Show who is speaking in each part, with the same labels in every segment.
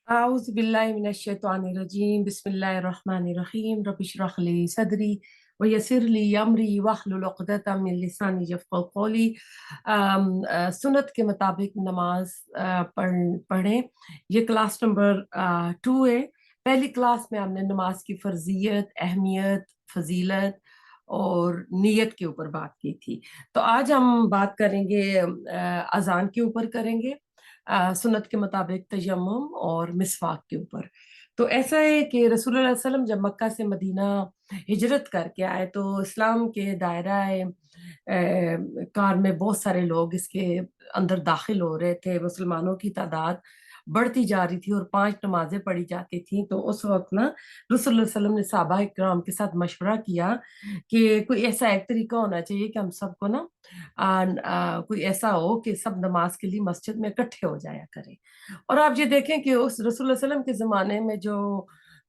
Speaker 1: أعوذ بالله من الشيطان الرجيم بسم الله الرحمن الرحيم رب اشرح لي صدري ويسر لي أمري واحلل عقدة من لساني يفقهوا قولي سنت کے مطابق نماز پڑھیں. یہ کلاس نمبر 2 ہے. پہلی کلاس میں ہم نے نماز کی فرضیت، اہمیت، فضیلت اور نیت کے اوپر بات کی تھی. تو آج ہم بات کریں گے اذان کے اوپر کریں گے، سنت کے مطابق تیمم اور مسواک کے اوپر. تو ایسا ہے کہ رسول اللہ علیہ وسلم جب مکہ سے مدینہ ہجرت کر کے آئے تو اسلام کے دائرہ کار میں بہت سارے لوگ اس کے اندر داخل ہو رہے تھے. مسلمانوں کی تعداد بڑھتی جا رہی تھی اور 5 نمازیں پڑھی جاتی تھیں. تو اس وقت نا رسول اللہ علیہ وسلم نے صحابہ کرام کے ساتھ مشورہ کیا کہ کوئی ایسا ایک طریقہ ہونا چاہیے کہ ہم سب کو نا کوئی ایسا ہو کہ سب نماز کے لیے مسجد میں اکٹھے ہو جایا کریں. اور آپ یہ دیکھیں کہ اس رسول اللہ علیہ وسلم کے زمانے میں جو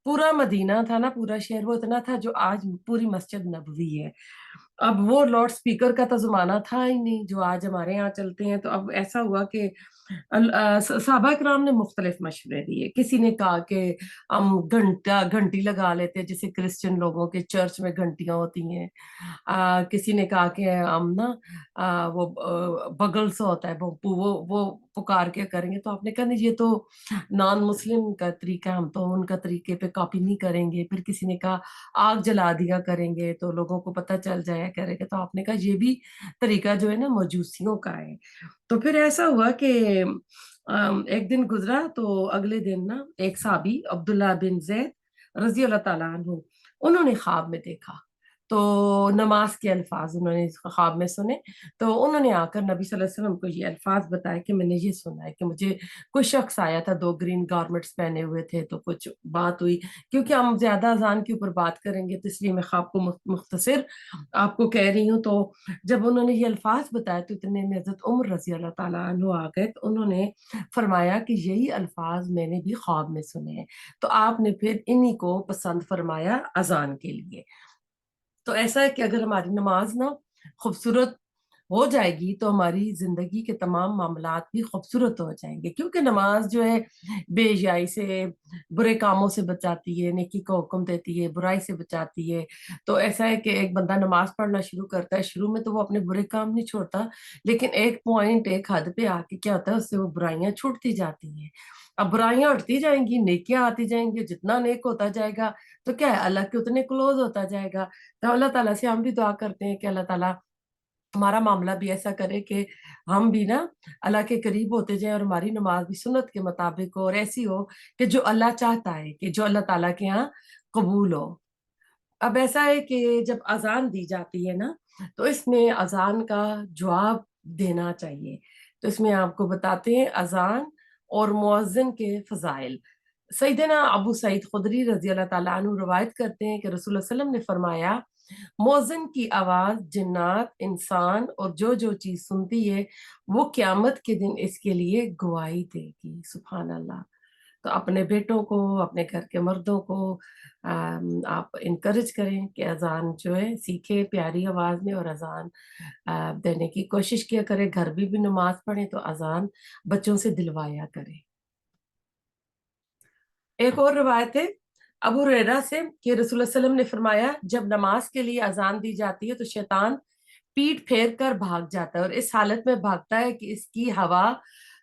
Speaker 1: پورا مدینہ تھا نا، پورا شہر، وہ اتنا تھا جو آج پوری مسجد نبوی ہے. اب وہ لاؤڈ سپیکر کا تو زمانہ تھا ہی نہیں جو آج ہمارے یہاں چلتے ہیں. تو اب ایسا ہوا کہ صحابہ کرام نے مختلف مشورے دیے. کسی نے کہا کہ ہم گھنٹی لگا لیتے جیسے کرسچن لوگوں کے چرچ میں گھنٹیاں ہوتی ہیں. کسی نے کہا کہ ہم نا وہ بغل سے ہوتا ہے وہ پکار کے کریں گے. تو آپ نے کہا نہیں، یہ تو نان مسلم کا طریقہ، ہم تو ان کا طریقے پہ کاپی نہیں کریں گے. پھر کسی نے کہا آگ جلا دیا کریں گے تو لوگوں کو پتہ چل جایا کرے گا. تو آپ نے کہا یہ بھی طریقہ جو ہے نا مجوسیوں کا ہے. تو پھر ایسا ہوا کہ ایک دن گزرا تو اگلے دن نا ایک صحابی عبداللہ بن زید رضی اللہ تعالیٰ عنہ، انہوں نے خواب میں دیکھا. تو نماز کے الفاظ انہوں نے خواب میں سنے. تو انہوں نے آ کر نبی صلی اللہ علیہ وسلم کو یہ الفاظ بتائے کہ میں نے یہ سنا ہے کہ مجھے کوئی شخص آیا تھا، 2 گرین گارمنٹس پہنے ہوئے تھے. تو کچھ بات ہوئی، کیونکہ ہم زیادہ اذان کے اوپر بات کریں گے تو اس لیے میں خواب کو مختصر آپ کو کہہ رہی ہوں. تو جب انہوں نے یہ الفاظ بتائے تو اتنے میں حضرت عمر رضی اللہ تعالیٰ عنہ آ گئے. تو انہوں نے فرمایا کہ یہی الفاظ میں نے بھی خواب میں سنے ہیں. تو آپ نے پھر انہی کو پسند فرمایا اذان کے لیے. تو ایسا ہے کہ اگر ہماری نماز نا خوبصورت ہو جائے گی تو ہماری زندگی کے تمام معاملات بھی خوبصورت ہو جائیں گے. کیونکہ نماز جو ہے بے حیائی سے، برے کاموں سے بچاتی ہے، نیکی کو حکم دیتی ہے، برائی سے بچاتی ہے. تو ایسا ہے کہ ایک بندہ نماز پڑھنا شروع کرتا ہے، شروع میں تو وہ اپنے برے کام نہیں چھوڑتا، لیکن ایک پوائنٹ، ایک حد پہ آ کے کیا ہوتا ہے، اس سے وہ برائیاں چھوٹتی جاتی ہیں. اب برائیاں ہٹتی جائیں گی، نیکیاں آتی جائیں گی. جتنا نیک ہوتا جائے گا تو کیا ہے، اللہ کے اتنے کلوز ہوتا جائے گا. تو اللہ تعالیٰ سے ہم بھی دعا کرتے ہیں کہ اللہ تعالیٰ ہمارا معاملہ بھی ایسا کرے کہ ہم بھی نا اللہ کے قریب ہوتے جائیں اور ہماری نماز بھی سنت کے مطابق ہو اور ایسی ہو کہ جو اللہ چاہتا ہے، کہ جو اللہ تعالیٰ کے ہاں قبول ہو. اب ایسا ہے کہ جب اذان دی جاتی ہے نا تو اس میں اذان کا جواب دینا چاہیے. تو اس میں آپ کو بتاتے ہیں اذان اور مؤذن کے فضائل. سیدنا ابو سعید خدری رضی اللہ تعالیٰ عنہ روایت کرتے ہیں کہ رسول اللہ علیہ وسلم نے فرمایا، مؤذن کی آواز جنات، انسان اور جو جو چیز سنتی ہے وہ قیامت کے دن اس کے لیے گواہی دے گی. سبحان اللہ. تو اپنے بیٹوں کو، اپنے گھر کے مردوں کو آپ انکریج کریں کہ اذان جو ہے سیکھے پیاری آواز میں، اور اذان دینے کی کوشش کیا کرے. گھر بھی نماز پڑھیں تو اذان بچوں سے دلوایا کرے. ایک اور روایت ہے ابو ہریرہ سے کہ رسول اللہ علیہ وسلم نے فرمایا، جب نماز کے لیے اذان دی جاتی ہے تو شیطان پیٹ پھیر کر بھاگ جاتا ہے، اور اس حالت میں بھاگتا ہے کہ اس کی ہوا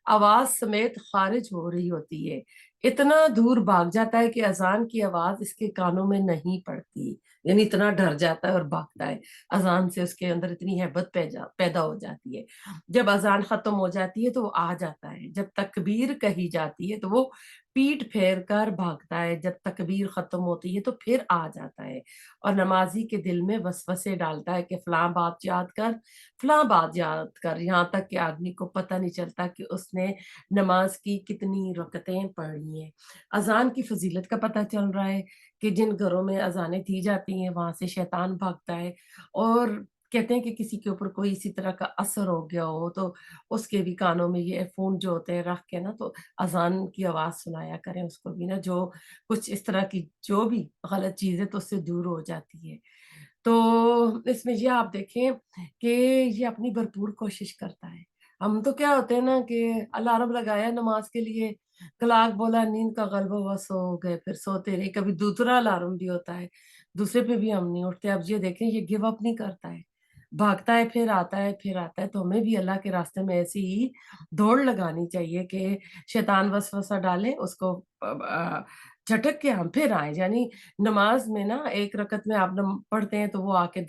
Speaker 1: آواز سمیت خارج ہو رہی ہوتی ہے. اتنا دور بھاگ جاتا ہے کہ اذان کی آواز اس کے کانوں میں نہیں پڑتی. یعنی اتنا ڈر جاتا ہے اور بھاگتا ہے. اذان سے اس کے اندر اتنی ہیبت پیدا ہو جاتی ہے. جب اذان ختم ہو جاتی ہے تو وہ آ جاتا ہے. جب تکبیر کہی جاتی ہے تو وہ پیٹ پھیر کر بھاگتا ہے. جب تکبیر ختم ہوتی ہے تو پھر آ جاتا ہے اور نمازی کے دل میں وسوسے ڈالتا ہے کہ فلاں بات یاد کر، فلاں بات یاد کر، یہاں تک کہ آدمی کو پتہ نہیں چلتا کہ اس نے نماز کی کتنی رکعتیں پڑھی ہیں. اذان کی فضیلت کا پتہ چل رہا ہے کہ جن گھروں میں اذانیں دی جاتی ہیں وہاں سے شیطان بھاگتا ہے. اور کہتے ہیں کہ کسی کے اوپر کوئی اسی طرح کا اثر ہو گیا ہو تو اس کے بھی کانوں میں یہ فون جو ہوتے ہیں رکھ کے نا تو اذان کی آواز سنایا کریں اس کو بھی نا، جو کچھ اس طرح کی جو بھی غلط چیز ہے تو اس سے دور ہو جاتی ہے. تو اس میں یہ آپ دیکھیں کہ یہ اپنی بھرپور کوشش کرتا ہے. हम तो क्या होते हैं ना कि अलार्म लगाया नमाज के लिए, क्लॉक बोला नींद का गलबा हुआ सो गए, फिर सोते रहे। कभी दूसरा अलार्म भी होता है, दूसरे पे भी हम नहीं उठते। अब ये देखें ये गिव अप नहीं करता है, भागता है फिर आता है फिर आता है। तो हमें भी अल्लाह के रास्ते में ऐसी ही दौड़ लगानी चाहिए कि शैतान वसवसा डाले उसको झटक के हम फिर आए। यानी नमाज में ना एक रकत में आप पढ़ते हैं तो वो आके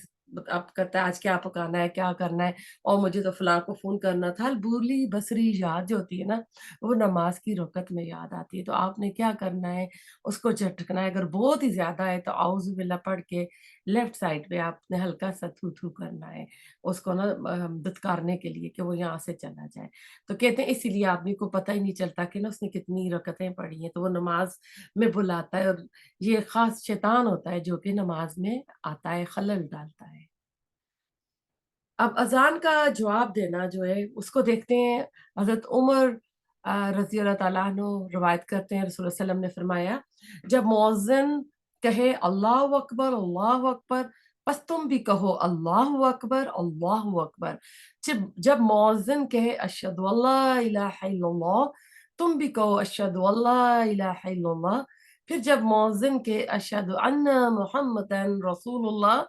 Speaker 1: आप कहता है आज क्या पकाना है क्या करना है, और मुझे तो फलां को फ़ोन करना था। बुरली बसरी याद जो होती है ना, वो नमाज़ की रकत में याद आती है। तो आपने क्या करना है, उसको झटकना है। अगर बहुत ही ज़्यादा है तो औज़ु बिल्लाह पढ़ के लेफ्ट साइड पे आपने हल्का-सा थू-थू करना है, उसको ना दुत्कारने के लिए कि वो यहाँ से चला जाए। तो कहते हैं इसीलिए आदमी को पता ही नहीं चलता कि ना उसने कितनी रकतें पढ़ी हैं, तो वो नमाज़ में बुलाता है। और ये ख़ास शैतान होता है जो कि नमाज़ में आता है, खलल डालता है। अब अज़ान का जवाब देना जो है उसको देखते हैं। हज़रत उमर रज़ी अल्लाह तआला अन्हु रिवायत करते हैं रसूल सल्लल्लाहु अलैहि वसल्लम ने फरमाया, जब मुअज़्ज़िन कहे अल्लाहु अकबर, बस तुम भी कहो अल्लाहु अकबर। जब जब मुअज़्ज़िन कहे अशहदु अल्ला इलाहा इल्लल्लाह, तुम भी कहो अशहदु अल्ला इलाहा इल्लल्लाह। फिर जब मुअज़्ज़िन कहे अशहदु अन्ना मुहम्मदन रसूलुल्लाह,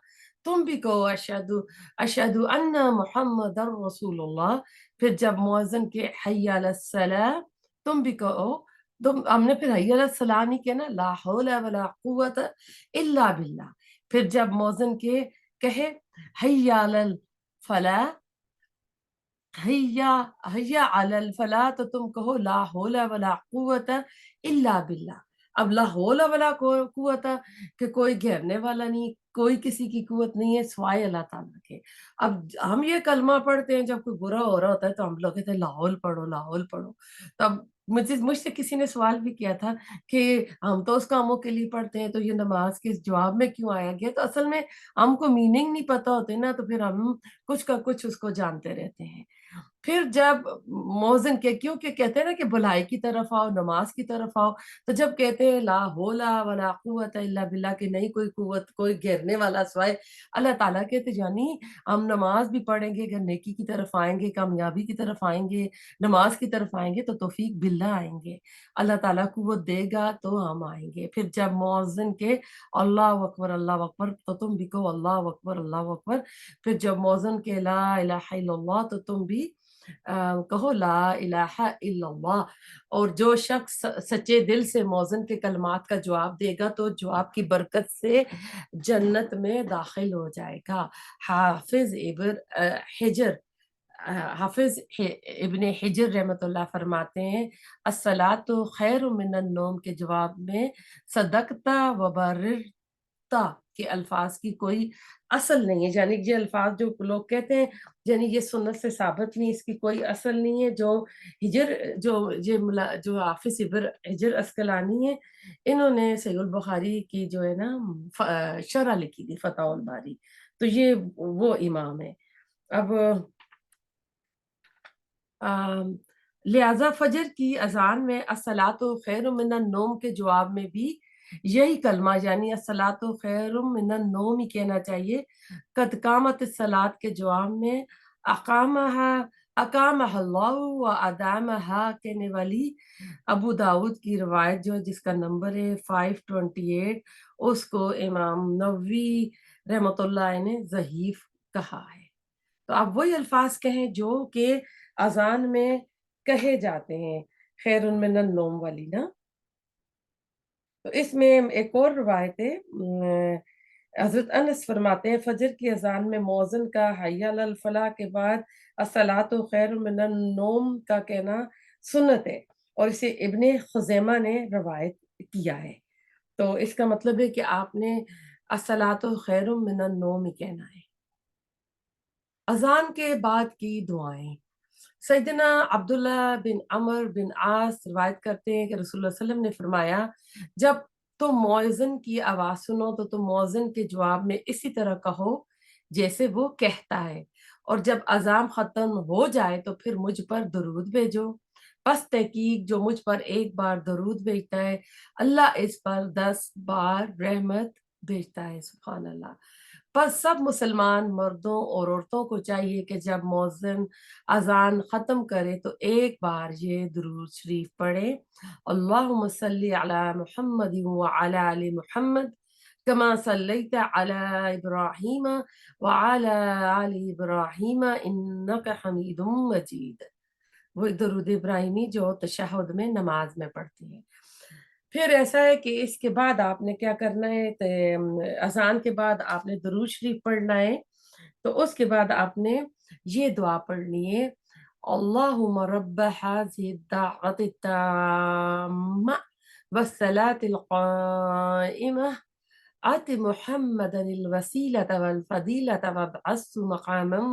Speaker 1: तुम भी कहो अशहदु अशहदु अन्ना मुहम्मदर रसूलुल्लाह। फिर जब मुअज़्ज़िन के हय्या अलस्सलाह, तुम भी कहो। तुम हमने फिर हय्या अलस्सलाह नहीं किया ना, ला हौला वला कुव्वता इल्ला बिल्लाह। फिर जब मुअज़्ज़िन के कहे हय्या अलल फलाह, हैया हैया अलल फलाह, तो तुम कहो ला हौला वला कुव्वता इल्ला बिल्लाह। अब ला हौला वला कुव्वता कि कोई घेरने वाला नहीं, कोई किसी की कुव्वत नहीं है सिवाय अल्लाह ताला के। अब हम ये कलमा पढ़ते हैं जब कोई बुरा हो रहा होता है तो हम लोग कहते हैं लाहौल पढ़ो। तब मुझसे किसी ने सवाल भी किया था कि हम तो उस कामों के लिए पढ़ते हैं तो ये नमाज के जवाब में क्यों आया गया? तो असल में हमको मीनिंग नहीं पता होते ना, तो फिर हम कुछ का कुछ उसको जानते रहते हैं। फिर जब मोज़िन के क्योंकि कहते हैं ना कि भलाई की तरफ आओ, नमाज़ की तरफ आओ, तो जब कहते हैं ला हौला वला कुव्वता इल्ला बिल्लाह कि नहीं कोई कुव्वत, कोई घेरने वाला सिवाय अल्लाह ताला के, तो यानी हम नमाज़ भी पढ़ेंगे, अगर नेकी की तरफ आएँगे, कामयाबी की तरफ आएँगे, नमाज़ की तरफ आएँगे तो तौफ़ीक बिल्लाह आएँगे। अल्लाह ताला कुव्वत देगा तो हम आएँगे। फिर जब मुअज़्ज़िन के अल्लाहु अकबर, तो तुम भी कहो अल्लाहु अकबर। फिर जब मुअज़्ज़िन के ला इलाहा इल्लल्लाह, तो तुम भी कहो ला इलाहा इल्लल्लाह। और जो शख्स सच्चे दिल से मौज़िन के कलमात का जवाब देगा तो जवाब की बरकत से जन्नत में दाखिल हो जाएगा। हाफ़िज़ इब्न हिजर हाफ़िज़ इब्न हिजर रहमतुल्लाह फरमाते हैं, अस्सलातु खैरुम मिनन नौम के जवाब में सदक़ता व बर्रता के अल्फाज की कोई असल नहीं है। यानी ये अल्फाज जो लोग कहते हैं, यानी ये सुन्नत से साबित नहीं, इसकी कोई असल नहीं है। जो हिजर जो ये मुला जो हाफ़िज़ इब्न हिजर अस्क़लानी है, इन्होंने सहीह अल बुखारी की जो है ना शरह लिखी थी फ़ताहुल बारी, तो ये वो इमाम है। अब अम, लिहाज़ा फ़जर की अज़ान में अस्सलातु खैरुम मिनन नौम के जवाब में भी यही कलमा यानी अस्सलातु खैरुम मिनन नौम ही कहना चाहिए। कद कामतिस सलात के जवाब में अक़ामहा अक़ामहल्लाहु व अदामहा कहने वाली अबू दाऊद की रिवायत जो है जिसका नंबर है 528, उसको इमाम नववी रहमतुल्लाह ने ज़हीफ़ कहा है। तो आप वही अल्फाज़ कहें जो कि अज़ान में कहे जाते हैं, खैरुन मिनन नौम वाली ना। तो इसमें एक और रिवायत है हज़रत अनस फरमाते हैं फ़जर की अज़ान में मौज़िन का हय्या अलल फलाह के बाद अस्सलातु खैरुम मिनन नौम का कहना सुन्नत है, और इसे इब्ने खुज़ैमा ने रिवायत किया है। तो इसका मतलब है कि आपने अस्सलातु खैरुम मिनन नौम ही कहना है। अज़ान के बाद की दुआएँ। सैयदना अब्दुल्ला बिन अमर बिन आस रिवायत करते हैं कि रसूलुल्लाह सल्लल्लाहु अलैहि वसल्लम ने फरमाया, जब तुम मुअज़्ज़िन की आवाज़ सुनो तो तुम मुअज़्ज़िन के जवाब में इसी तरह कहो जैसे वो कहता है, और जब अज़ान ख़त्म हो जाए तो फिर मुझ पर दुरूद भेजो। बस तहकीक जो मुझ पर एक बार दुरूद भेजता है, अल्लाह इस पर 10 बार रहमत भेजता है। सुभान अल्लाह। بس सब मुसलमान मर्दों और औरतों को चाहिए कि जब मौज़िन अजान ख़त्म करे तो एक बार ये दुरूद शरीफ पढ़े, अल्लाहुम्मा सल्ली अला मुहम्मद व अला आलि मुहम्मद कमा सल्लैत अला इब्राहीम व अला आलि इब्राहीम इन्नका हमीदुम मजीद। वो दरूद इब्राहिमी जो तशहुद में नमाज में पढ़ते हैं। फिर ऐसा है कि इसके बाद आपने क्या करना है, अजान के बाद आपने दरूद शरीफ पढ़ना है। तो उसके बाद आपने ये दुआ पढ़नी है, अल्लाहुम्मा रब्ब हाज़िहि दाअवति ताम्मा वस्सलातिल काइमा आति मुहम्मदन अल वसीलत वल फदीलत वबअस्हु मकामम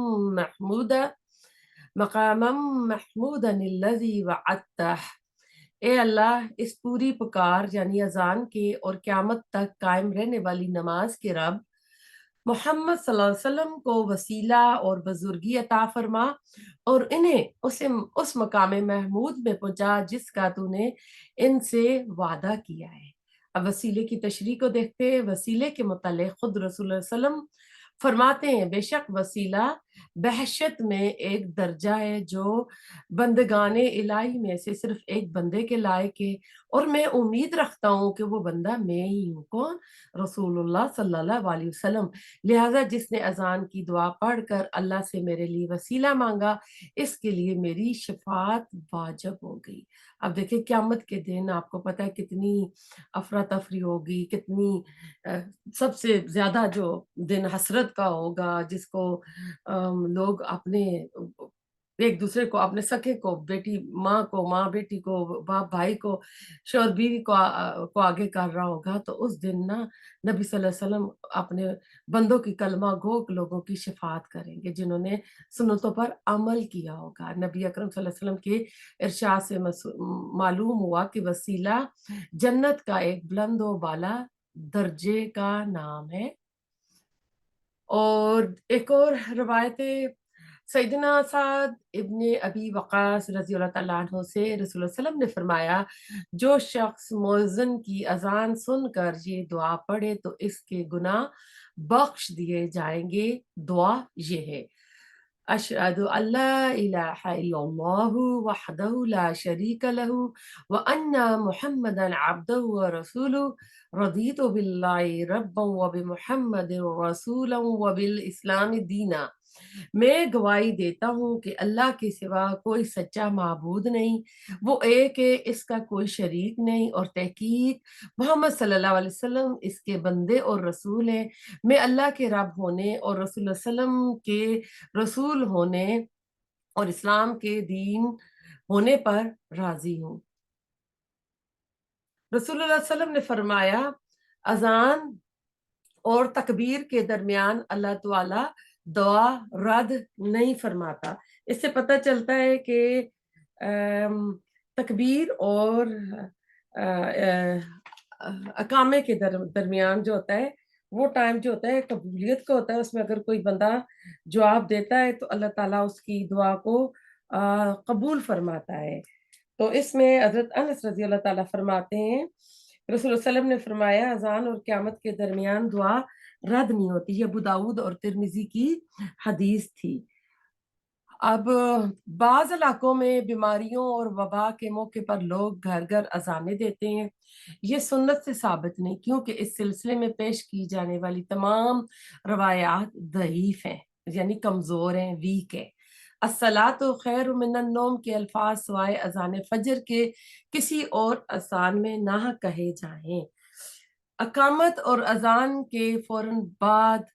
Speaker 1: महमूदन अल्लज़ी वअदतह। ए अल्लाह, इस पूरी पुकार यानी अजान के और क़यामत तक कायम रहने वाली नमाज के रब मोहम्मद सल्लल्लाहु अलैहि वसल्लम को वसीला और बुजुर्गी अता फरमा और इन्हें उस मकाम महमूद में पहुंचा जिसका तूने इनसे वादा किया है। अब वसीले की तशरीह को देखते हैं। वसीले के मुतालिक खुद रसूल सल्लम फरमाते हैं, बेशक वसीला बहशत में एक दर्जा है जो बंदगाने इलाही में से सिर्फ एक बंदे के लायक है, और मैं उम्मीद रखता हूँ कि वो बंदा मैं ही हूँ। कौन? रसूलुल्लाह सल्लल्लाहु अलैहि वसल्लम। लिहाजा जिसने अजान की दुआ पढ़कर अल्लाह से मेरे लिए वसीला मांगा, इसके लिए मेरी शफात वाजिब हो गई। अब देखिए क़यामत के दिन आपको पता है कितनी अफरा तफरी होगी, कितनी अ, सबसे ज्यादा जो दिन हसरत का होगा, जिसको लोग अपने एक दूसरे को, अपने सखे को, बेटी माँ को, माँ बेटी को, बाप भाई को, शौहर बीवी को आगे कर रहा होगा। तो उस दिन ना नबी सल्लल्लाहु अलैहि वसल्लम अपने बंदों की कलमा गो लोगों की शिफात करेंगे जिन्होंने सुन्नतों पर अमल किया होगा। नबी अकरम सल्लल्लाहु अलैहि वसल्लम के इरशाद से मालूम हुआ कि वसीला जन्नत का एक बुलंद व बाला दर्जे का नाम है। और एक और रवायत है, सैयदना साद इब्ने अबी वक़ास रज़ियल्लाहु तआला अन्हु से रसूल सल्लम ने फरमाया, जो शख्स मुअज़्ज़िन की अज़ान सुनकर ये दुआ पढ़े तो इसके गुनाह बख्श दिए जाएंगे। दुआ ये है, अशहदु अल्ला इलाहा इल्लल्लाहु वहदहु ला शरीका लहू व अन्ना मुहम्मदन अब्दुहु व रसूलुहु रदीतु बिल्लाहि रब्बन व बिमुहम्मदिन रसूलन व बिल इस्लाम दीना। मैं गवाही देता हूँ कि अल्लाह के सिवा कोई सच्चा माबूद नहीं, वो एक है, इसका कोई शरीक नहीं, और तहकीक मोहम्मद सल्लल्लाहु अलैहि वसल्लम इसके बंदे और रसूल हैं। मैं अल्लाह के रब होने और रसूल सल्लम के रसूल होने और इस्लाम के दीन होने पर राजी हूँ। रसूलुल्लाह सल्लम ने फरमाया, अजान और तकबीर के दरमियान अल्लाह ताला दुआ रद्द नहीं फरमाता। इससे पता चलता है कि तकबीर और अकामे के दरमियान जो होता है, वो टाइम जो होता है कबूलियत का होता है। उसमें अगर कोई बंदा जवाब देता है तो अल्लाह ताला उसकी दुआ को कबूल फरमाता है। तो इसमें हज़रत अनस रज़ी अल्लाह ताला फरमाते हैं, रसूल सल्लम ने फरमाया, अज़ान और क़यामत के दरमियान दुआ रद्द नहीं होती। ये अबू दाऊद और तिर्मिज़ी की हदीस थी। अब बाज़ इलाकों में बीमारियों और वबा के मौके पर लोग घर-घर अज़ानें देते हैं। ये सुन्नत से साबित नहीं, क्योंकि इस सिलसिले में पेश की जाने वाली तमाम रवायात दईफ़ हैं, यानी कमज़ोर हैं, वीक हैं। अस्सलातु खैरु मिनन नौम के अल्फाज सिवाय अज़ान फ़ज्र के किसी और अज़ान में ना कहे जाएँ। अकामत और अज़ान के फ़ौरन बाद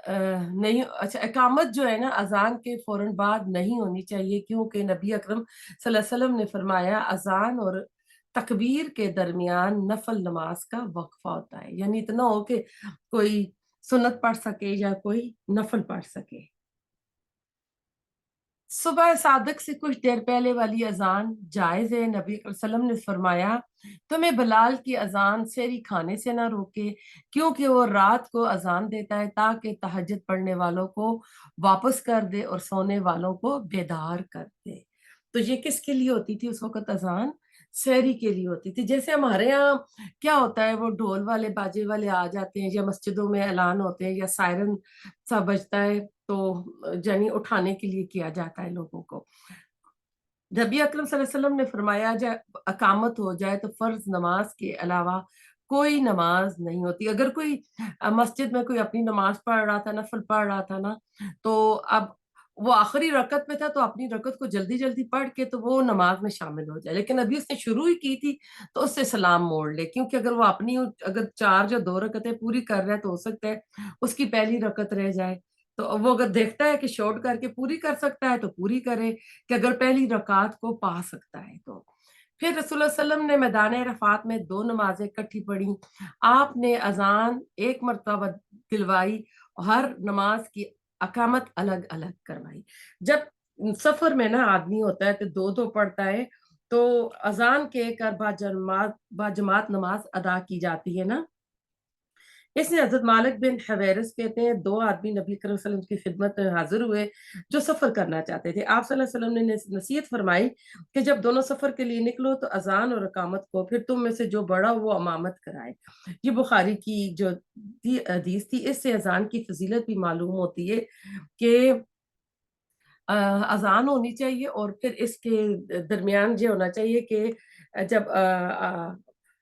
Speaker 1: नहीं, अच्छा, इकामत जो है ना अज़ान के फ़ौरन बाद नहीं होनी चाहिए, क्योंकि नबी अकरम सल्लल्लाहु अलैहि वसल्लम ने फरमाया, अज़ान और तकबीर के दरमियान नफ़ल नमाज का वक़फ़ा होता है। यानी इतना हो कि कोई सुन्नत पढ़ सके या कोई नफ़ल पढ़ सके। सुबह सादिक से कुछ देर पहले वाली अजान जायज़ है। नबी वसल्लम ने फरमाया, तुम्हें बिलाल की अजान सेहरी खाने से ना रोके, क्योंकि वो रात को अजान देता है ताकि तहज्जुद पढ़ने वालों को वापस कर दे और सोने वालों को बेदार कर दे। تو یہ کس کے لیے ہوتی تھی اس وقت اذان؟ سحری کے لیے ہوتی تھی. جیسے ہمارے یہاں کیا ہوتا ہے، وہ ڈھول والے باجے والے آ جاتے ہیں یا مسجدوں میں اعلان ہوتے ہیں یا سائرن سا بجتا ہے تو یعنی اٹھانے کے لیے کیا جاتا ہے لوگوں کو. نبی اکرم صلی اللہ علیہ وسلم نے فرمایا جائے اقامت ہو جائے تو فرض نماز کے علاوہ کوئی نماز نہیں ہوتی. اگر کوئی مسجد میں کوئی اپنی نماز پڑھ رہا تھا، نفل پڑھ رہا تھا نا، تو اب وہ آخری رکعت میں تھا تو اپنی رکعت کو جلدی جلدی پڑھ کے تو وہ نماز میں شامل ہو جائے. لیکن ابھی اس نے شروع ہی کی تھی تو اس سے سلام موڑ لے، کیونکہ اگر وہ اپنی اگر 4 یا 2 رکعتیں پوری کر رہا ہے تو ہو سکتا ہے اس کی پہلی رکعت رہ جائے. تو وہ اگر دیکھتا ہے کہ شارٹ کر کے پوری کر سکتا ہے تو پوری کرے، کہ اگر پہلی رکعت کو پا سکتا ہے تو. پھر رسول اللہ صلی اللہ علیہ وسلم نے میدان عرفات میں 2 نمازیں اکٹھی پڑھی. آپ نے اذان ایک مرتبہ دلوائی، ہر نماز کی اقامت الگ الگ کروائی. جب سفر میں نا آدمی ہوتا ہے تو 2 پڑھتا ہے، تو اذان کے کر با جماعت نماز ادا کی جاتی ہے نا. اس نے حضرت مالک بن حویرث کہتے ہیں 2 آدمی نبی کریم صلی اللہ علیہ وسلم کی خدمت میں حاضر ہوئے جو سفر کرنا چاہتے تھے. آپ صلی اللہ علیہ وسلم نے نصیحت فرمائی کہ جب دونوں سفر کے لیے نکلو تو اذان اور اقامت کو پھر تم میں سے جو بڑا وہ امامت کرائے. یہ بخاری کی جو حدیث تھی، اس سے اذان کی فضیلت بھی معلوم ہوتی ہے کہ اذان ہونی چاہیے اور پھر اس کے درمیان یہ ہونا چاہیے کہ جب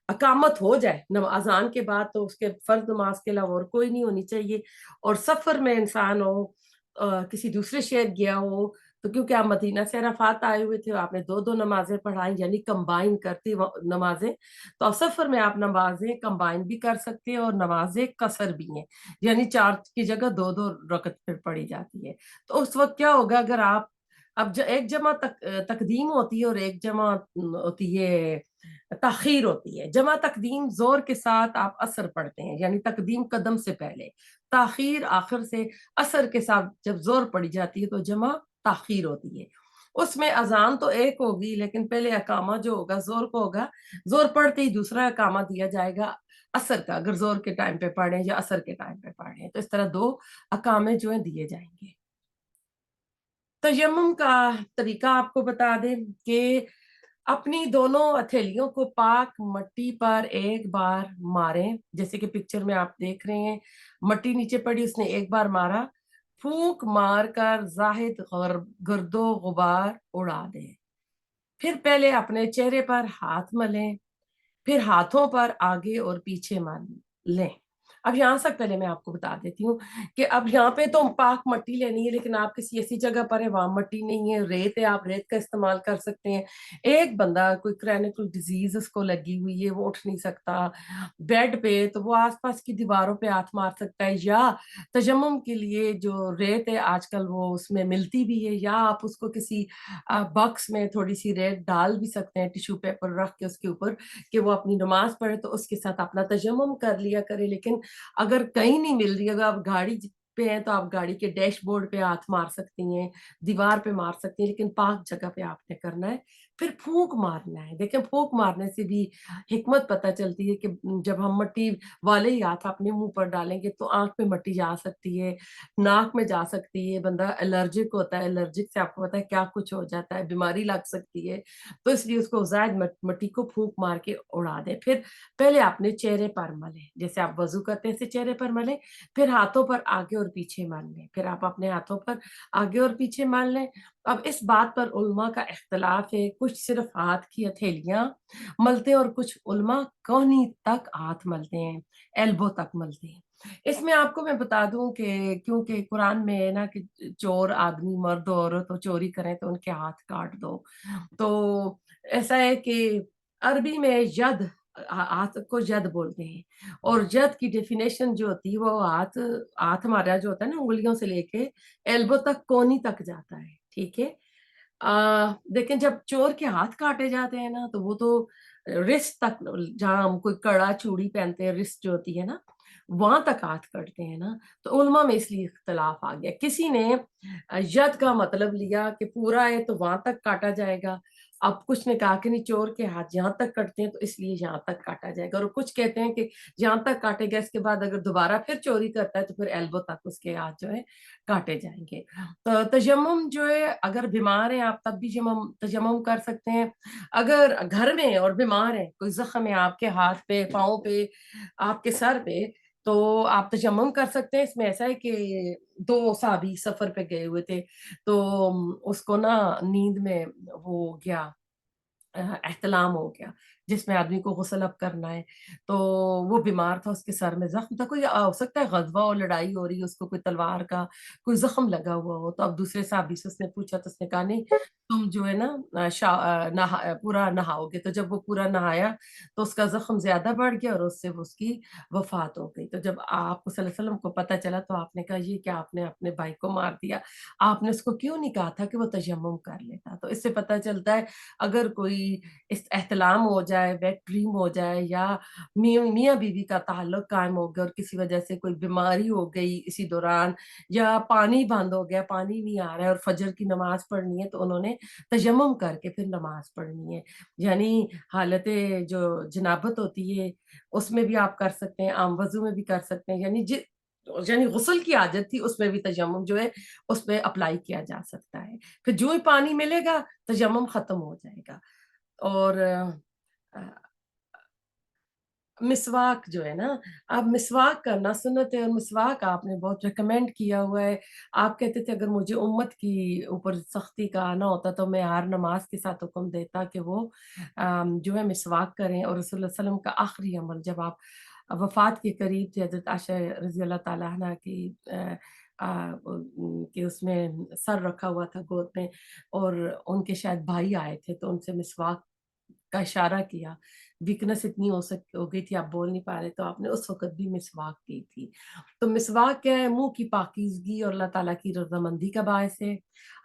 Speaker 1: اقامت ہو جائے اذان کے بعد تو اس کے فرض نماز کے علاوہ اور کوئی نہیں ہونی چاہیے. اور سفر میں انسان ہو، کسی دوسرے شہر گیا ہو، تو کیونکہ آپ مدینہ سے عرفات آئے ہوئے تھے، آپ نے 2 نمازیں پڑھائی یعنی کمبائن کرتی نمازیں. تو سفر میں آپ نمازیں کمبائن بھی کر سکتے ہیں اور نمازیں قصر بھی ہیں، یعنی 4 کی جگہ 2 رکعت پھر پڑھی جاتی ہے. تو اس وقت کیا ہوگا، اگر آپ اب ایک جمع تقدیم ہوتی ہے اور ایک جمع ہوتی ہے تاخیر ہوتی ہے. جمع تقدیم زور کے ساتھ آپ اثر پڑھتے ہیں، یعنی تقدیم قدم سے پہلے، تاخیر آخر سے. اثر کے ساتھ جب زور پڑی جاتی ہے تو جمع تاخیر ہوتی ہے. اس میں اذان تو ایک ہوگی لیکن پہلے اقامہ جو ہوگا زور کو ہوگا، زور پڑھتے ہی دوسرا اقامہ دیا جائے گا اثر کا، اگر زور کے ٹائم پہ پڑھیں یا اثر کے ٹائم پہ پڑھیں. تو اس طرح 2 اقامے جو ہیں دیے جائیں گے. تیمم کا طریقہ آپ کو بتا دیں کہ اپنی دونوں ہتھیلیوں کو پاک مٹی پر ایک بار ماریں، جیسے کہ پکچر میں آپ دیکھ رہے ہیں، مٹی نیچے پڑی، اس نے ایک بار مارا، پھونک مار کر زاہد گرد و غبار اڑا دیں. پھر پہلے اپنے چہرے پر ہاتھ ملیں، پھر ہاتھوں پر آگے اور پیچھے مال لیں. اب یہاں سے پہلے میں آپ کو بتا دیتی ہوں کہ اب یہاں پہ تو پاک مٹی لینی ہے، لیکن آپ کسی ایسی جگہ پر ہے وہاں مٹی نہیں ہے، ریت ہے، آپ ریت کا استعمال کر سکتے ہیں. ایک بندہ کوئی کرینیکل ڈیزیز اس کو لگی ہوئی ہے، وہ اٹھ نہیں سکتا بیڈ پہ، تو وہ آس پاس کی دیواروں پہ ہاتھ مار سکتا ہے، یا تیمم کے لیے جو ریت ہے آج کل وہ اس میں ملتی بھی ہے، یا آپ اس کو کسی باکس میں تھوڑی سی ریت ڈال بھی سکتے ہیں ٹیشو پیپر رکھ کے اس کے اوپر، کہ وہ اپنی نماز پڑھے تو اس کے ساتھ اپنا تیمم کر لیا کرے. لیکن اگر کہیں نہیں مل رہی، اگر آپ گاڑی پہ ہیں تو آپ گاڑی کے ڈیش بورڈ پہ ہاتھ مار سکتی ہیں، دیوار پہ مار سکتی ہیں، لیکن پاک جگہ پہ آپ نے کرنا ہے. پھر پھونک مارنا ہے. دیکھیں پھونک مارنے سے بھی حکمت پتہ چلتی ہے کہ جب ہم مٹی والے ہی ہاتھ اپنے منہ پر ڈالیں گے تو آنکھ میں مٹی جا سکتی ہے، ناک میں جا سکتی ہے، بندہ الرجک ہوتا ہے، الرجک سے آپ کو پتا ہے کیا کچھ ہو جاتا ہے، بیماری لگ سکتی ہے. تو اس لیے اس کو زائد مٹی کو پھونک مار کے اڑا دیں. پھر پہلے اپنے چہرے پر ملیں، جیسے آپ وضو کرتے ہیں ایسے چہرے پر ملیں، پھر ہاتھوں پر آگے اور پیچھے مل لیں، پھر آپ اپنے ہاتھوں پر آگے اور پیچھے مل لیں. اب اس بات پر علماء کا اختلاف ہے، کچھ صرف ہاتھ کی ہتھیلیاں ملتے ہیں اور کچھ علماء کونی تک ہاتھ ملتے ہیں، ایلبو تک ملتے ہیں. اس میں آپ کو میں بتا دوں کہ کیونکہ قرآن میں ہے نا کہ چور آدمی مرد اور عورت تو چوری کریں تو ان کے ہاتھ کاٹ دو. تو ایسا ہے کہ عربی میں ید، ہاتھ کو ید بولتے ہیں، اور ید کی ڈیفینیشن جو ہوتی ہے وہ ہاتھ ہمارا جو ہوتا ہے نا انگلیوں سے لے کے ایلبو تک، کونی تک جاتا ہے. ٹھیک ہے. لیکن جب چور کے ہاتھ کاٹے جاتے ہیں نا تو وہ تو رسٹ تک، جہاں ہم کوئی کڑا چوڑی پہنتے ہیں رسٹ جو ہوتی ہے نا وہاں تک ہاتھ کٹتے ہیں نا. تو علماء میں اس لیے اختلاف آ گیا. کسی نے ید کا مطلب لیا کہ پورا ہے تو وہاں تک کاٹا جائے گا، अब कुछ ने कहा कि नहीं, चोर के हाथ यहाँ तक कटते हैं तो इसलिए यहाँ तक काटा जाएगा, और कुछ कहते हैं कि यहाँ तक काटेगा, इसके बाद अगर दोबारा फिर चोरी करता है तो फिर एल्बो तक उसके हाथ जो है काटे जाएंगे। तो तयम्मुम जो है, अगर बीमार हैं आप तब भी तयम्मुम कर सकते हैं। अगर घर में हैं और बीमार हैं, कोई जख्म है आपके हाथ पे, पाँव पे, आपके सर पे, तो आप तयम्मुम कर सकते हैं। इसमें ऐसा है कि दो साहबी सफर पे गए हुए थे, तो उसको ना नींद में वो हो गया, एहतलाम हो गया, जिसमें आदमी को गुस्ल अब करना है। तो वो बीमार था, उसके सर में जख्म था, कोई हो सकता है गज़वा और लड़ाई हो रही है, उसको कोई तलवार का कोई जख्म लगा हुआ हो। तो अब दूसरे साहबी से उसने पूछा, तो उसने कहा नहीं, तुम जो है ना पूरा नहाओगे। तो जब वो पूरा नहाया तो उसका जख्म ज्यादा बढ़ गया और उससे उसकी वफात हो गई। तो जब आपको सल्लल्लाहु अलैहि वसल्लम को पता चला तो आपने कहा, ये क्या, आपने अपने भाई को मार दिया, आपने उसको क्यों नहीं कहा था कि वो तयम्मुम कर लेता। तो इससे पता चलता है, अगर कोई इस एहतलाम हो जाए, वेट ड्रीम हो जाए, या मियाँ बीवी का ताल्लुक कायम हो गया और किसी वजह से कोई बीमारी हो गई इसी दौरान, या पानी बंद हो गया, पानी नहीं आ रहा है और फजर की नमाज पढ़नी है, तो उन्होंने तयम्मुम करके फिर नमाज पढ़नी है। यानी हालत जो जनाबत होती है उसमें भी आप कर सकते हैं, आम वजू में भी कर सकते हैं, यानी गुस्ल की आदत थी उसमें भी तयम्मुम जो है उसमें अप्लाई किया जा सकता है। फिर जो ही पानी मिलेगा तयम्मुम खत्म हो जाएगा। और अ, मिसवाक जो है ना, आप मिसवाक करना सुन्नत है, और मिसवाक आपने बहुत रिकमेंड किया हुआ है। आप कहते थे अगर मुझे उम्मत की ऊपर सख्ती का आना होता तो मैं हर नमाज के साथ हुक्म देता कि वो जो है मिसवाक करें। और रसूलुल्लाह सल्लल्लाहु अलैहि वसल्लम का आखिरी अमल, जब आप वफात के करीब थे, हजरत आयशा रजी अल्लाह ताला अन्हा की कि उसमें सर रखा हुआ था गोद में, और उनके शायद भाई आए थे, तो उनसे मिसवाक का इशारा किया। वीकनेस इतनी हो गई थी, आप बोल नहीं पा रहे, तो आपने उस वक़्त भी मिसवाक की थी। तो मिसवाक क्या है? मुँह की पाकीज़गी और अल्लाह ताला की रज़ामंदी का बायस है।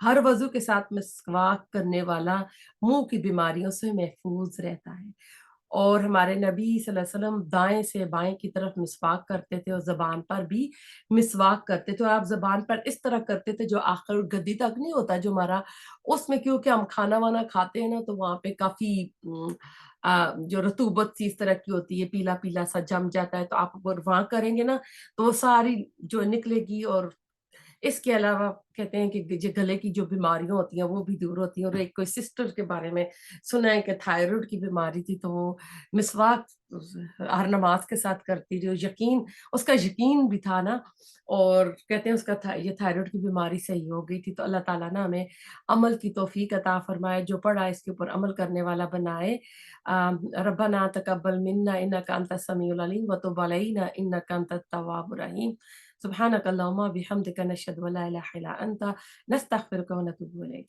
Speaker 1: हर वज़ू के साथ मिसवाक करने वाला मुँह की बीमारियों से महफूज़ रहता है। और हमारे नबी सल्लल्लाहु अलैहि वसल्लम दाएँ से बाएँ की तरफ मिसवाक करते थे, और ज़बान पर भी मिसवाक करते थे। और आप ज़बान पर इस तरह करते थे, जो आखिर गद्दी तक नहीं होता जो हमारा, उसमें क्योंकि हम खाना-वाना खाते हैं ना, तो वहाँ पे काफ़ी जो रतूबत सी इस तरह की होती है, पीला-पीला सा जम जाता है, तो आप अगर वहाँ करेंगे ना, तो वो सारी जो निकलेगी। और इसके अलावा कहते हैं कि जो गले की जो बीमारियाँ होती हैं वो भी दूर होती हैं। और एक कोई सिस्टर के बारे में सुना है कि थायराइड की बीमारी थी, तो वो मिसवाक हर नमाज के साथ करती थी, उसका यकीन भी था ना। और कहते हैं उसका ये थायराइड की बीमारी सही हो गई थी। तो अल्लाह ताला ना हमें अमल की तौफीक अता फरमाए, जो पढ़ा इसके ऊपर अमल करने वाला बनाए। रब्बना तकब्बल मिन्ना इन्नका अंतस समीउल अलीम व तुब अलैना इन्नका अंतत तव्वाबुर रहीम। सुब्हानक अल्लाहुम्मा बिहम्दिका नशहदु अन ला इलाहा इल्ला अंता नस्तगफिरुका व नतूबु इलैक।